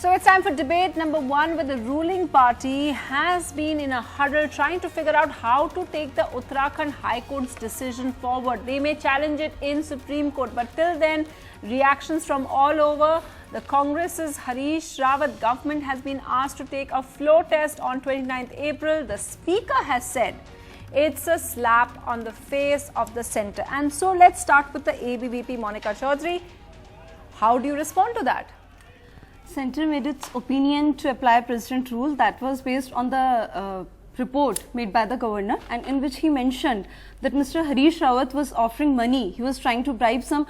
So it's time for debate number one, where the ruling party has been in a huddle trying to figure out how to take the Uttarakhand High Court's decision forward. They may challenge it in Supreme Court, but till then, reactions from all over. The Congress's Harish Rawat government has been asked to take a floor test on 29th April. The Speaker has said it's a slap on the face of the centre. And so let's start with the ABVP, Monica Chaudhary. How do you respond to that? Centre made its opinion to apply President rule that was based on the report made by the governor, and in which he mentioned that Mr. Harish Rawat was offering money. He was trying to bribe some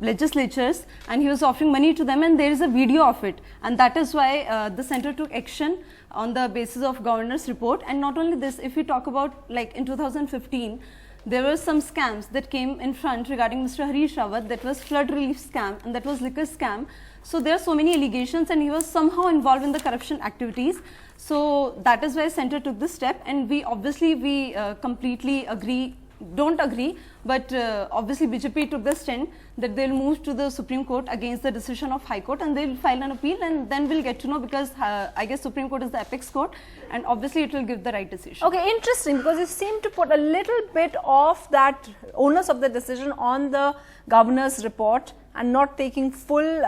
legislatures and he was offering money to them, and there is a video of it, and that is why the centre took action on the basis of governor's report. And not only this, if we talk about like in 2015, there were some scams that came in front regarding Mr. Harish Rawat. That was flood relief scam and that was liquor scam. So there are so many allegations, and he was somehow involved in the corruption activities. So that is why Centre took this step, and we completely don't agree, but obviously BJP took the stand that they'll move to the Supreme Court against the decision of High Court, and they'll file an appeal, and then we'll get to know, because I guess Supreme Court is the apex court, and obviously it will give the right decision. Okay, interesting, because you seem to put a little bit of that onus of the decision on the governor's report and not taking full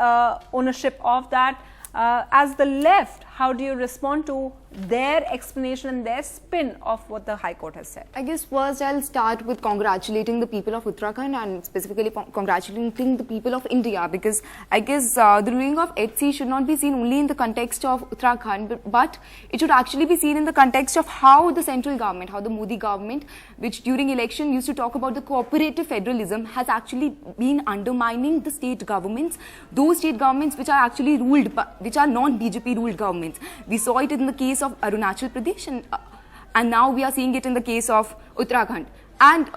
ownership of that. As the left, how do you respond to their explanation and their spin of what the High Court has said? I guess first I'll start with congratulating the people of Uttarakhand and specifically congratulating the people of India, because I guess the ruling of HC should not be seen only in the context of Uttarakhand, but it should actually be seen in the context of how the central government, how the Modi government, which during election used to talk about the cooperative federalism, has actually been undermining the state governments, those state governments which are actually ruled, which are non-BJP ruled governments. We saw it in the case of Arunachal Pradesh, and now we are seeing it in the case of Uttarakhand. And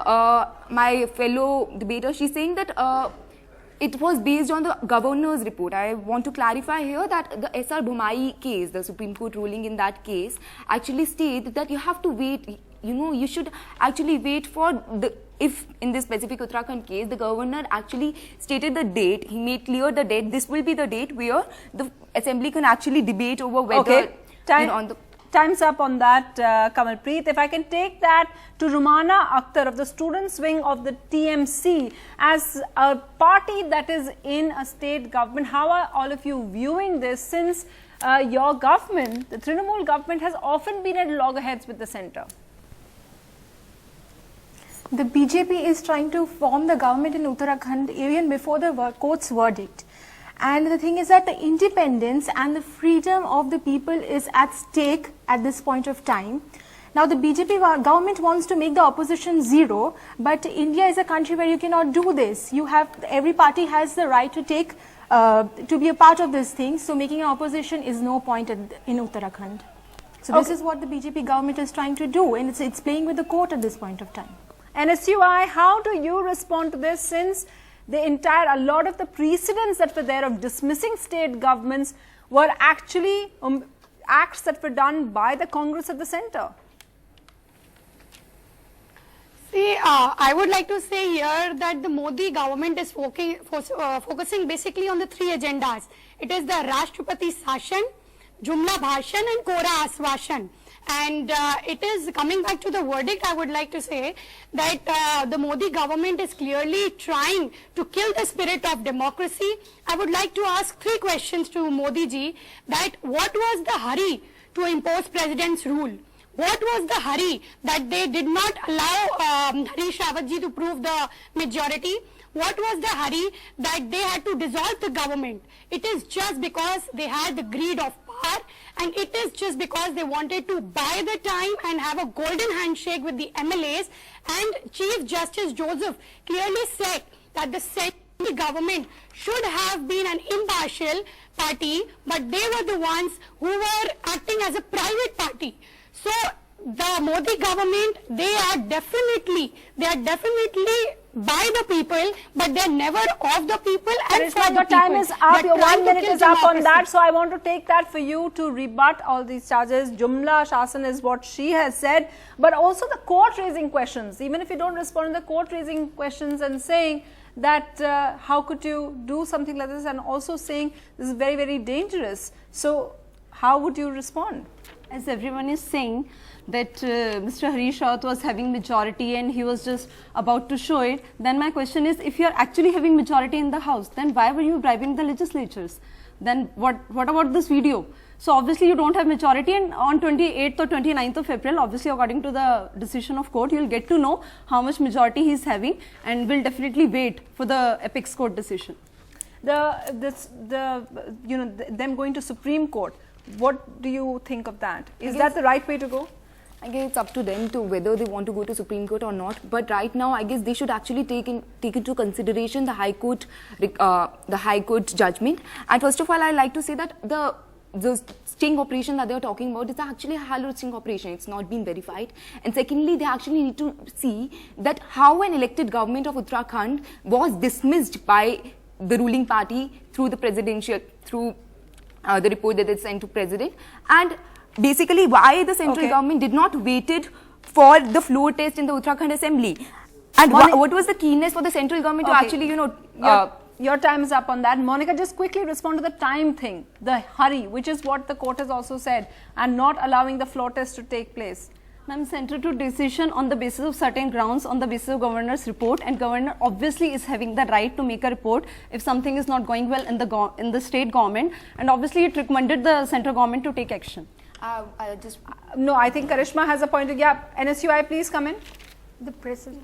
my fellow debater, she's saying that it was based on the governor's report. I want to clarify here that the SR Bhumai case, the Supreme Court ruling in that case, actually states that you have to wait, you should actually wait for the, if in this specific Uttarakhand case, the governor actually stated the date, he made clear the date, this will be the date where the assembly can actually debate over whether... Okay, time's up on that, Kamalpreet. If I can take that to Rumana Akhtar of the students wing of the TMC, as a party that is in a state government, how are all of you viewing this, since your government, the Trinamool government, has often been at loggerheads with the centre? The BJP is trying to form the government in Uttarakhand even before the court's verdict. And the thing is that the independence and the freedom of the people is at stake at this point of time. Now the BJP government wants to make the opposition zero, but India is a country where you cannot do this. Every party has the right to to be a part of this thing, so making an opposition is no point in Uttarakhand. So this is what the BJP government is trying to do, and it's playing with the court at this point of time. NSUI, how do you respond to this, since a lot of the precedents that were there of dismissing state governments were actually acts that were done by the Congress at the centre? See, I would like to say here that the Modi government is focusing basically on the three agendas. It is the Rashtrapati Sashan, Jumla Bhashan and Kora Aswashan. And it is coming back to the verdict. I would like to say that the Modi government is clearly trying to kill the spirit of democracy. I would like to ask three questions to Modi ji, that what was the hurry to impose president's rule? What was the hurry that they did not allow Harish Rawat ji to prove the majority? What was the hurry that they had to dissolve the government? It is just because they had the greed of power, and it is just because they wanted to buy the time and have a golden handshake with the MLAs. And Chief Justice Joseph clearly said that the central government should have been an impartial party, but they were the ones who were acting as a private party. So the Modi government, they are definitely by the people, but they're never of the people and for the people. Your time is up. Your 1 minute is up on that. So I want to take that for you to rebut all these charges. Jumla Shasan is what she has said, but also the court raising questions. Even if you don't respond to the court raising questions and saying that how could you do something like this, and also saying this is very, very dangerous. So how would you respond? As everyone is saying that Mr. Harish Rawat was having majority and he was just about to show it, then my question is, if you are actually having majority in the house, then why were you bribing the legislatures? Then what about this video? So obviously you don't have majority, and on 28th or 29th of April, obviously according to the decision of court, you'll get to know how much majority he's having, and we'll definitely wait for the apex court decision. Them going to Supreme Court, what do you think of that? Is that the right way to go? I guess it's up to them to whether they want to go to Supreme Court or not. But right now, I guess they should actually take into consideration the High Court judgment. And first of all, I like to say that the sting operation that they are talking about is actually a hallowed sting operation. It's not been verified. And secondly, they actually need to see that how an elected government of Uttarakhand was dismissed by the ruling party through the presidential, through the report that they sent to president, and basically why the central government did not waited for the floor test in the Uttarakhand assembly, and what was the keenness for the central government to actually, your time is up on that. Monica, just quickly respond to the time thing, the hurry, which is what the court has also said, and not allowing the floor test to take place. Ma'am, central to decision on the basis of certain grounds, on the basis of governor's report, and governor obviously is having the right to make a report if something is not going well in the state government, and obviously it recommended the central government to take action. No, I think Karishma has a point. Yeah, NSUI, please come in. The president.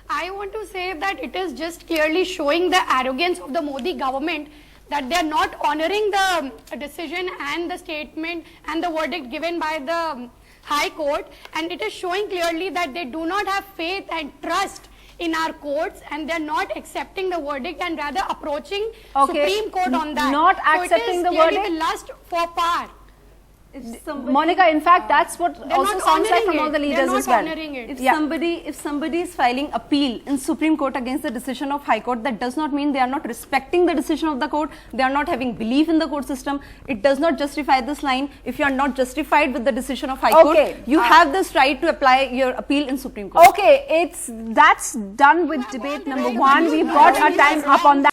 I want to say that it is just clearly showing the arrogance of the Modi government, that they are not honoring the decision and the statement and the verdict given by the High Court, and it is showing clearly that they do not have faith and trust in our courts, and they are not accepting the verdict and rather approaching Supreme Court on that. Not accepting the verdict. The lust for power. Monica, in fact, that's what also sounds like from all the leaders as well. If somebody is filing appeal in Supreme Court against the decision of High Court, that does not mean they are not respecting the decision of the court. They are not having belief in the court system. It does not justify this line. If you are not justified with the decision of High Court, you have this right to apply your appeal in Supreme Court. Okay, that's done with debate number 1. We've got our time up on that.